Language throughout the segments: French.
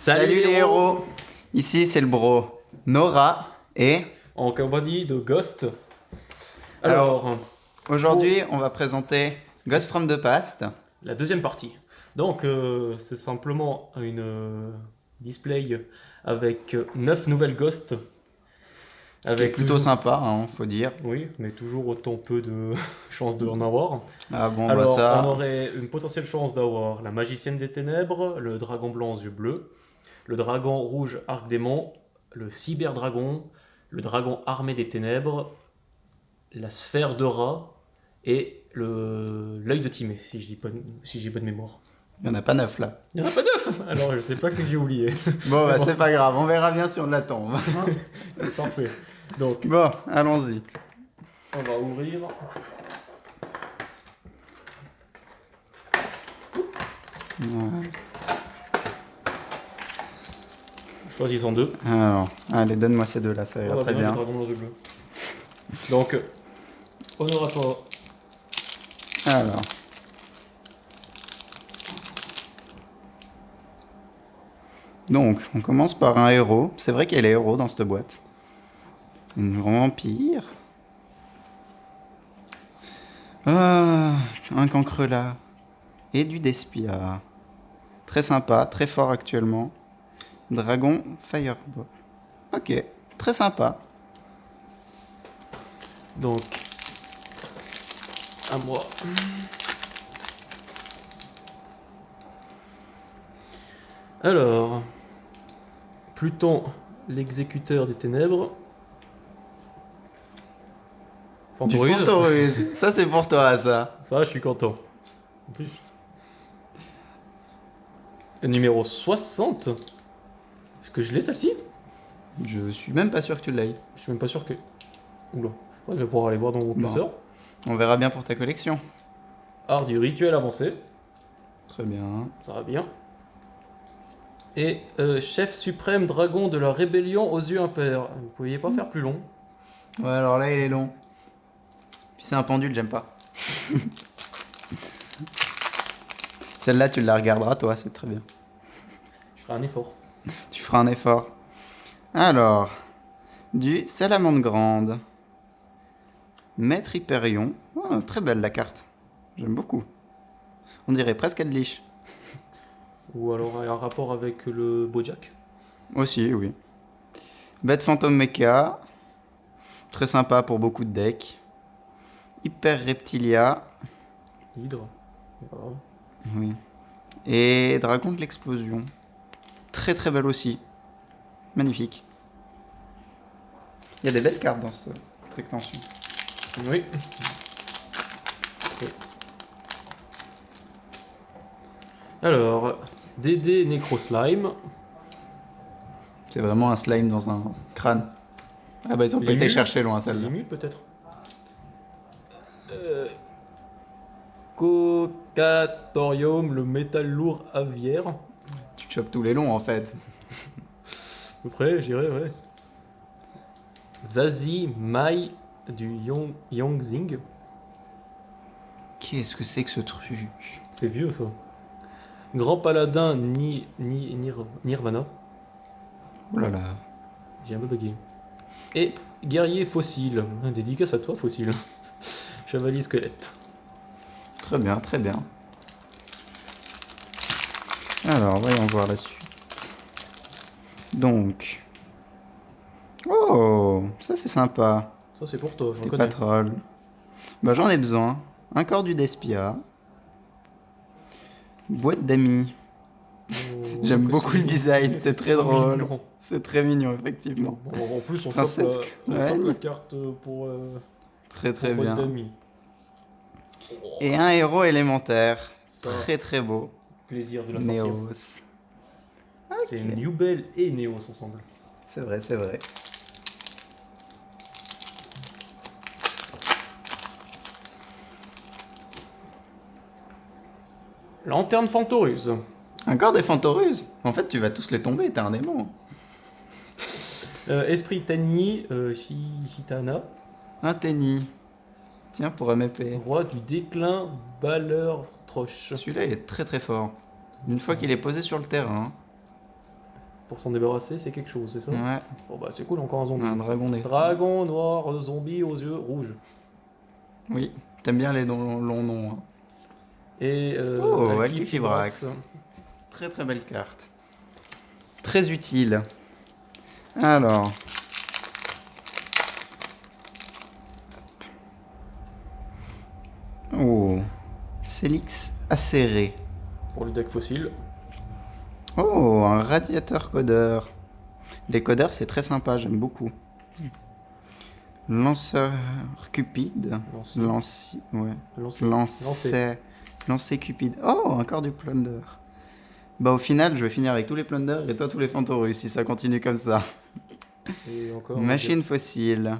Salut les héros. Ici c'est le bro Nora et... En compagnie de Ghost. Alors, aujourd'hui on va présenter Ghost from the Past. La deuxième partie. Donc c'est simplement une display avec 9 nouvelles ghosts. Ce qui est plutôt sympa, hein, faut dire. Oui, mais toujours autant peu de chances de en avoir. Ah bon, Alors, bah ça... on aurait une potentielle chance d'avoir la magicienne des ténèbres, le dragon blanc aux yeux bleus, le dragon rouge arc-démon, le cyberdragon, le dragon armé des ténèbres, la sphère de rat et l'œil de Timée, si j'ai bonne mémoire. Il n'y en a pas 9 là. Il n'y en a pas 9. Alors, je sais pas ce que j'ai oublié. Bon bah c'est pas grave, on verra bien si on l'attend. C'est parfait. Donc, Bon, allons-y. on va ouvrir. Choisissons deux. Alors, allez, donne-moi ces deux là, ça ira On va très le bien. dragon bleu. Donc, on n'aura pas. Alors... Donc, on commence par un héros. C'est vrai qu'il y a les héros dans cette boîte. Une vampire. Ah, un cancrelat. Et du Despia. Très sympa, très fort actuellement. Dragon Fireball. Ok, très sympa. Donc, à moi. Alors, Pluton, l'exécuteur des ténèbres. Du Fantoruse. Fantoruse. Ça, c'est pour toi, ça. Ça, je suis content. En plus. Numéro 60. Est-ce que je l'ai celle-ci? Je suis même pas sûr que tu l'aies. Je suis même pas sûr que. Oula. Ouais, je vais pouvoir aller voir dans mon Bon. classeur. On verra bien pour ta collection. Art du rituel avancé. Très bien. Ça va bien. Et chef suprême dragon de la rébellion aux yeux impairs. Vous pouviez pas faire plus long. Ouais, alors là, il est long. Puis c'est un pendule, j'aime pas. Celle-là, tu la regarderas, toi, c'est très bien. Je ferai un effort. Tu feras un effort. Alors, du Salamandre Grande. Maître Hyperion. Oh, très belle la carte. J'aime beaucoup. On dirait presque Adlich. Ou alors un rapport avec le Bojack. Aussi, oui. Bête Phantom Mecha. Très sympa pour beaucoup de decks. Hyper Reptilia. Hydre. Voilà. Oui. Et Dragon de l'explosion. Très très belle aussi. Magnifique. Il y a des belles cartes dans cette extension. Oui. Alors, Dédé Necro Slime. C'est vraiment un slime dans un crâne. Ah bah ils ont pas été Lémule. chercher loin celle-là. Lémule peut-être. Cocatorium, le métal lourd aviaire. Tu chopes tous les longs en fait. À peu près, j'irais, ouais. Zazie Mai du Yongzing. Qu'est-ce que c'est que ce truc? C'est vieux ça. Grand paladin Nirvana. Oh là là. J'ai un peu bugué. Et guerrier fossile. Un dédicace à toi, fossile. Chevalier squelette. Très bien, très bien. Alors, voyons voir la suite. Donc. Oh, ça c'est sympa. Ça c'est pour toi, j'en Des connais. patrolles. Bah j'en ai besoin. Un corps du Despia. Boîte d'amis. Oh, J'aime que beaucoup c'est le design, mignon. c'est très trop drôle. mignon. C'est très mignon, effectivement. En plus, on Princesse chope Queen. la carte pour Très très boîte bien. d'amis. Et un héros élémentaire. Ça, Très très beau. plaisir de la sortir. Néos. C'est New Bell et Neos ensemble. C'est vrai, c'est vrai. Lanterne Fantoruse. Encore des Fantoruses. En fait, tu vas tous les tomber, t'es un démon. Esprit Tani, Chitana. Un Tenny. Tiens, pour Mépé. Roi du déclin, Baleur Troche. Celui-là, il est très très fort. Une fois qu'il est posé sur le terrain. pour s'en débarrasser, c'est quelque chose, c'est ça? Ouais, Bon bah c'est cool, encore un zombie. un dragon des... Dragon noir, zombie aux yeux rouges. Oui, t'aimes bien les longs noms. Hein. Et Oh, Alkifibrax. Alkifibrax. Très très belle carte. Très utile. Alors. Oh. Célix acéré. Pour le deck fossile. Oh, un radiateur codeur. Les codeurs, c'est très sympa, j'aime beaucoup. Lanceur cupide. Ouais. Lancer cupide. Oh, encore du plunder. Bah au final, je vais finir avec tous les plunders et toi tous les Fantorus si ça continue comme ça. Et encore Machine fossile.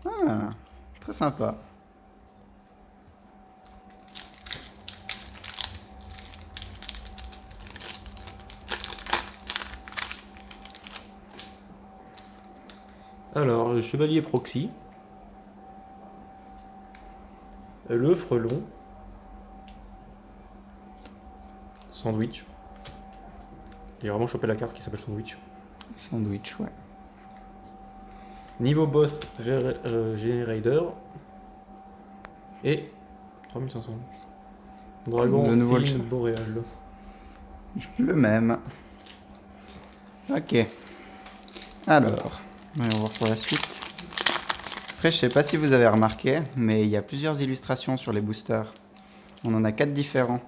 Ah, très sympa. Alors, le chevalier proxy. Le frelon. Sandwich. J'ai vraiment chopé la carte qui s'appelle Sandwich. Sandwich, ouais. Niveau boss, Generator. Et 3500. Dragon Le nouveau Film Boréal. Le même. Ok. Alors, on va voir pour la suite. Après, je sais pas si vous avez remarqué, mais il y a plusieurs illustrations sur les boosters. On en a 4 différents.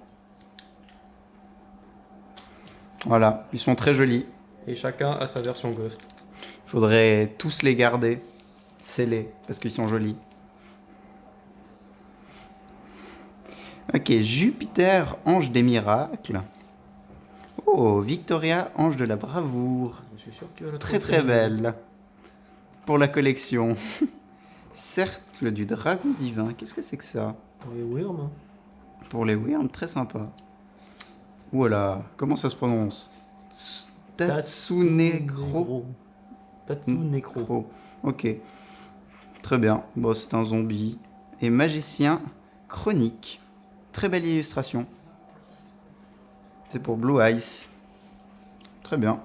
Voilà, ils sont très jolis. Et chacun a sa version Ghost. Il faudrait tous les garder, scellés, parce qu'ils sont jolis. Ok, Jupiter, ange des miracles. Oh, Victoria, ange de la bravoure. Je suis sûr que tu vas la Très trouver. très belle. Pour la collection. Cercle du dragon divin. Qu'est-ce que c'est que ça? Pour les Wyrm. Pour les Wyrm, très sympa. Voilà, comment ça se prononce? Tatsunegro. Tatsunekro. Ok. Très bien. Bon, c'est un zombie. Et magicien chronique. Très belle illustration. C'est pour Blue Ice. Très bien.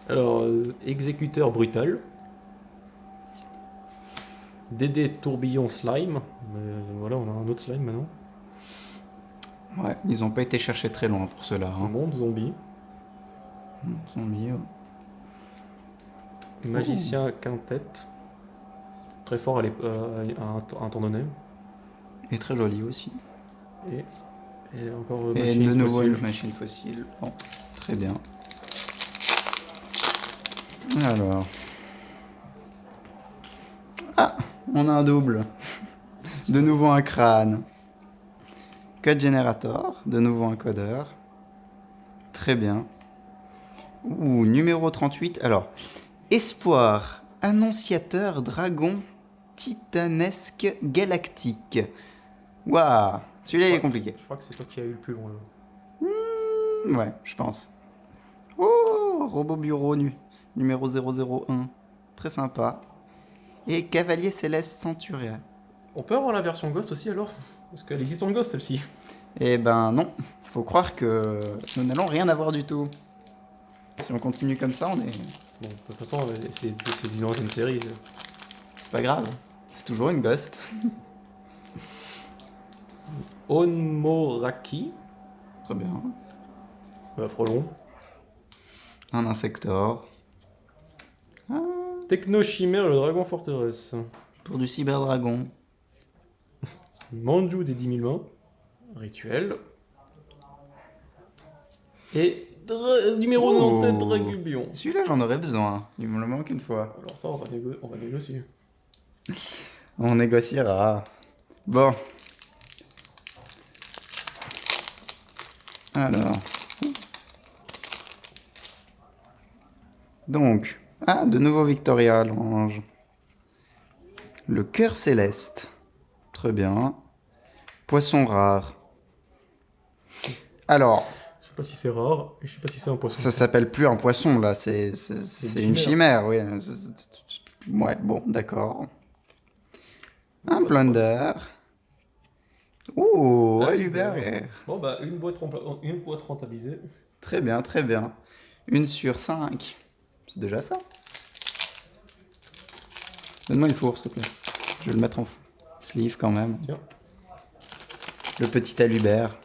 Alors, exécuteur brutal. Dédé tourbillon slime. Voilà, on a un autre slime maintenant. Ouais, ils ont pas été chercher très loin pour cela. Hein. Monde zombie. Zombie, oh. Magicien quintet. Très fort à un tour donné. Et très joli aussi. Et encore Et machine de nouveau fossile. une machine fossile. Bon, très bien. Alors. Ah, on a un double. De nouveau un crâne. Code Generator. De nouveau un codeur. Très bien. Ouh, numéro 38. Alors, Espoir, annonciateur dragon titanesque galactique. Waouh, celui-là il est compliqué. Je crois que c'est toi qui as eu le plus long là. Ouais, je pense. Oh, robot bureau numéro 001. Très sympa. Et cavalier céleste centurion. On peut avoir la version Ghost aussi alors? Parce qu'elle existe en Ghost celle-ci. Eh ben non, faut croire que nous n'allons rien avoir du tout. Si on continue comme ça, on est... Bon, de toute façon, c'est d'une ancienne série. C'est pas grave, c'est toujours une ghost. Onmoraki. Très bien. Frelon. Un insector. Technochimère, le dragon forteresse. Pour du cyberdragon. Manju des 10 000 mains. Rituel. Et numéro 97, Dragubion. Celui-là, j'en aurais besoin. Il me le manque une fois. Alors ça, on va négocier. On négociera. Bon. Alors. Donc. Ah, de nouveau Victoria, l'ange. Le cœur céleste. Très bien. Poisson rare. Alors, Je sais pas si c'est rare, et je sais pas si c'est un poisson. ça s'appelle plus un poisson, là. C'est une chimère, oui. Ouais, bon, d'accord. Un Plunder. Ouh, Ah, Hubert. Bon, bah, une boîte rentabilisée. Très bien, très bien. 1/5. C'est déjà ça. Donne-moi une fourre, s'il te plaît. Je vais le mettre en sleeve quand même. Tiens. Le petit Alubert.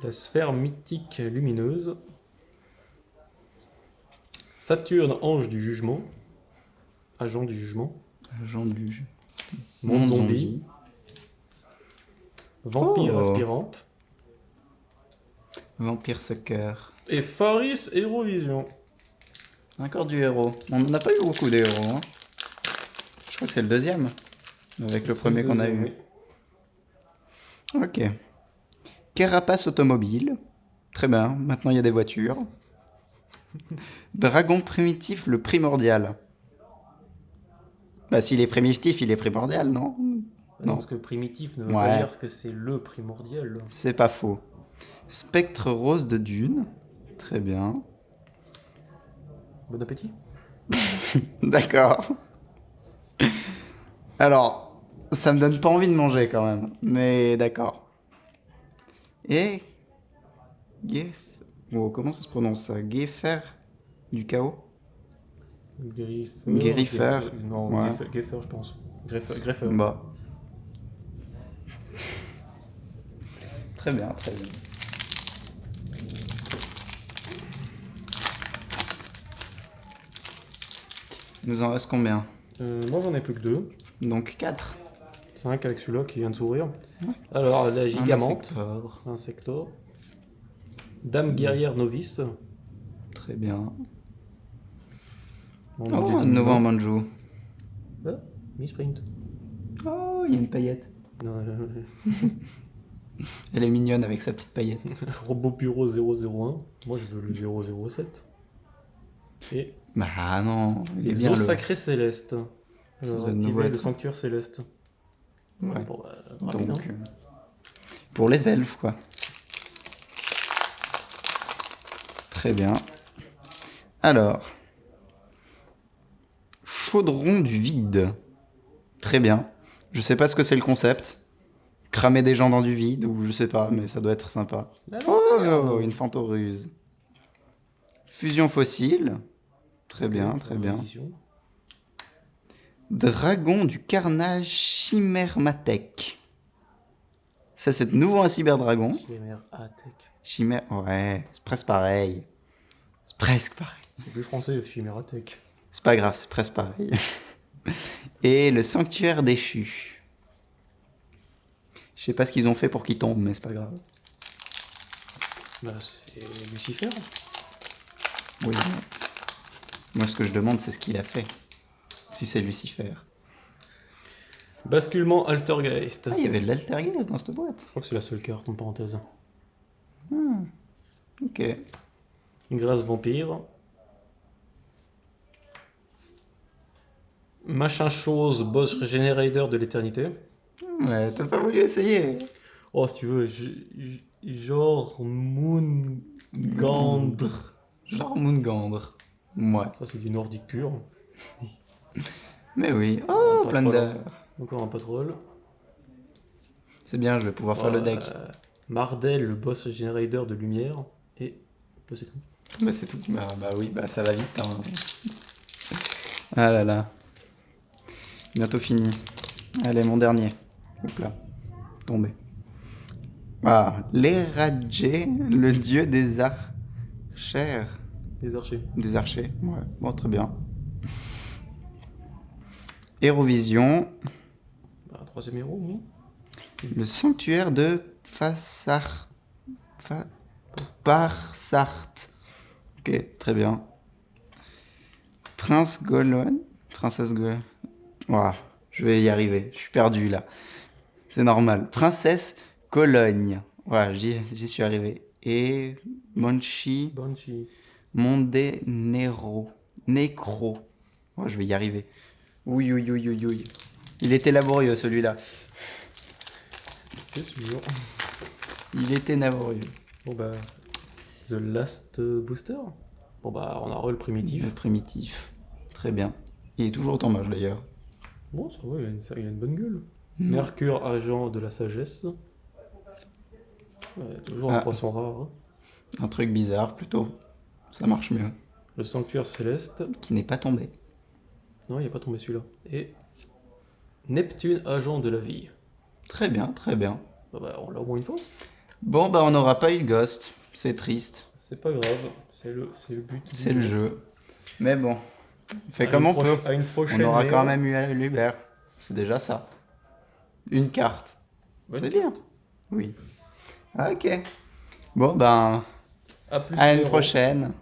La sphère mythique lumineuse. Saturne, ange du jugement. Agent du jugement. Agent du Monde zombie. Vampire Oh. aspirante. Vampire Sucker. Et Faris Hérovision. Encore du héros. On n'a pas eu beaucoup de héros. Hein. Je crois que c'est le deuxième. Avec le premier qu'on a eu. Oui. Ok. Carapace automobile. Très bien. Maintenant il y a des voitures. Dragon primitif, le primordial. Bah s'il est primitif, il est primordial, non? Non. Parce que primitif ne veut Ouais. pas dire que c'est le primordial. C'est pas faux. Spectre rose de dune. Très bien. Bon appétit. D'accord. Alors, ça me donne pas envie de manger quand même. Mais d'accord. Et... Oh, comment ça se prononce ça? Guéfer du chaos? Griffer. Non, Ouais. Griffer, je pense. Greffer. Bah. Très bien, très bien. Il nous en reste combien? Moi j'en ai plus que 2. Donc 4. 5 avec celui-là qui vient de s'ouvrir. Alors la gigamante. Insector. Insector. Dame guerrière novice. Très bien. On Oh, a un des nouveau animaux. Manjou. Ah, Misprint. Oh, il y a une paillette. Non, Elle est mignonne avec sa petite paillette. Robot Bureau 001. Moi je veux le 007. Et Bah non, il est les bien eaux le... sacrées célestes. Ça doit de Activer nouveau le être- sanctuaire céleste. Ouais. Bon, bah, rapide, Donc, hein. pour les elfes, quoi. Très bien. Alors. Chaudron du vide. Très bien. Je sais pas ce que c'est le concept. Cramer des gens dans du vide, ou je sais pas, mais ça doit être sympa. La Oh, lanterne. une fantoruse. Fusion fossile. Très bien, Ok, très bien. révision. Dragon du carnage Chimèrmathèque. Ça, c'est de nouveau un cyberdragon. Chimère Atec. Chimère, ouais, c'est presque pareil. C'est presque pareil. C'est plus français, Chimère Atec. C'est pas grave, c'est presque pareil. Et le sanctuaire déchu. Je sais pas ce qu'ils ont fait pour qu'il tombe, mais c'est pas grave. Bah, c'est Lucifer. Oui. Moi, ce que je demande, c'est ce qu'il a fait. Si c'est Lucifer. Basculement Altergeist. Ah, il y avait de l'altergeist dans cette boîte. Je crois que c'est la seule carte en parenthèse. Ok. Grâce vampire. Machin chose, boss régénérateur de l'éternité. Ouais, t'as pas voulu essayer. Oh, si tu veux, genre Moon Gandre. Genre Mungandre. Ouais. Ça, c'est du nordique pur. Mais oui. Oh, Pas Plunder. trop. Encore un patrol. C'est bien, je vais pouvoir faire le deck. Mardel, le boss générateur de lumière. Et bah, c'est tout. Bah, c'est tout. Bah oui, bah ça va vite. Hein. Ah là là. Bientôt fini. Allez, mon dernier. Hop là. Tombé. Ah, l'Eradjé, le dieu des archers. Les archers. Des archers, ouais. Bon, très bien. Hérovision, Bah, troisième héros, non? le sanctuaire de Parsart. Ok, très bien. Prince Golon. Princesse Golon. Ouah, je vais y arriver. Je suis perdu là. C'est normal. Princesse Cologne. Voilà, j'y suis arrivé. Et Monchi Banshee. Mondenero. Necro. Oh, je vais y arriver. Oui, oui, oui, oui, oui. Il était laborieux celui-là. C'est sûr. Il était laborieux. Bon bah, The Last Booster. Bon bah, on a re le primitif. Le primitif. Très bien. Il est toujours autant moche d'ailleurs. Bon, ça va, il a une bonne gueule. Non. Mercure, agent de la sagesse. Ouais, toujours un Ah. poisson rare. Hein. Un truc bizarre plutôt. Ça marche mieux. Le sanctuaire céleste. Qui n'est pas tombé. Non, il n'est pas tombé celui-là. Et Neptune, agent de la vie. Très bien, très bien. Bah, on l'a au moins une fois. Bon, bah on n'aura pas eu le ghost. C'est triste. C'est pas grave, c'est le but. du C'est le jeu. Mais bon, on fait À comme une on peut. À une prochaine. On aura Léo. quand même eu l'Uber. C'est déjà ça. Une carte. Ouais, C'est bien. Oui. Ok. Bon, ben, À plus. à une Léo. prochaine.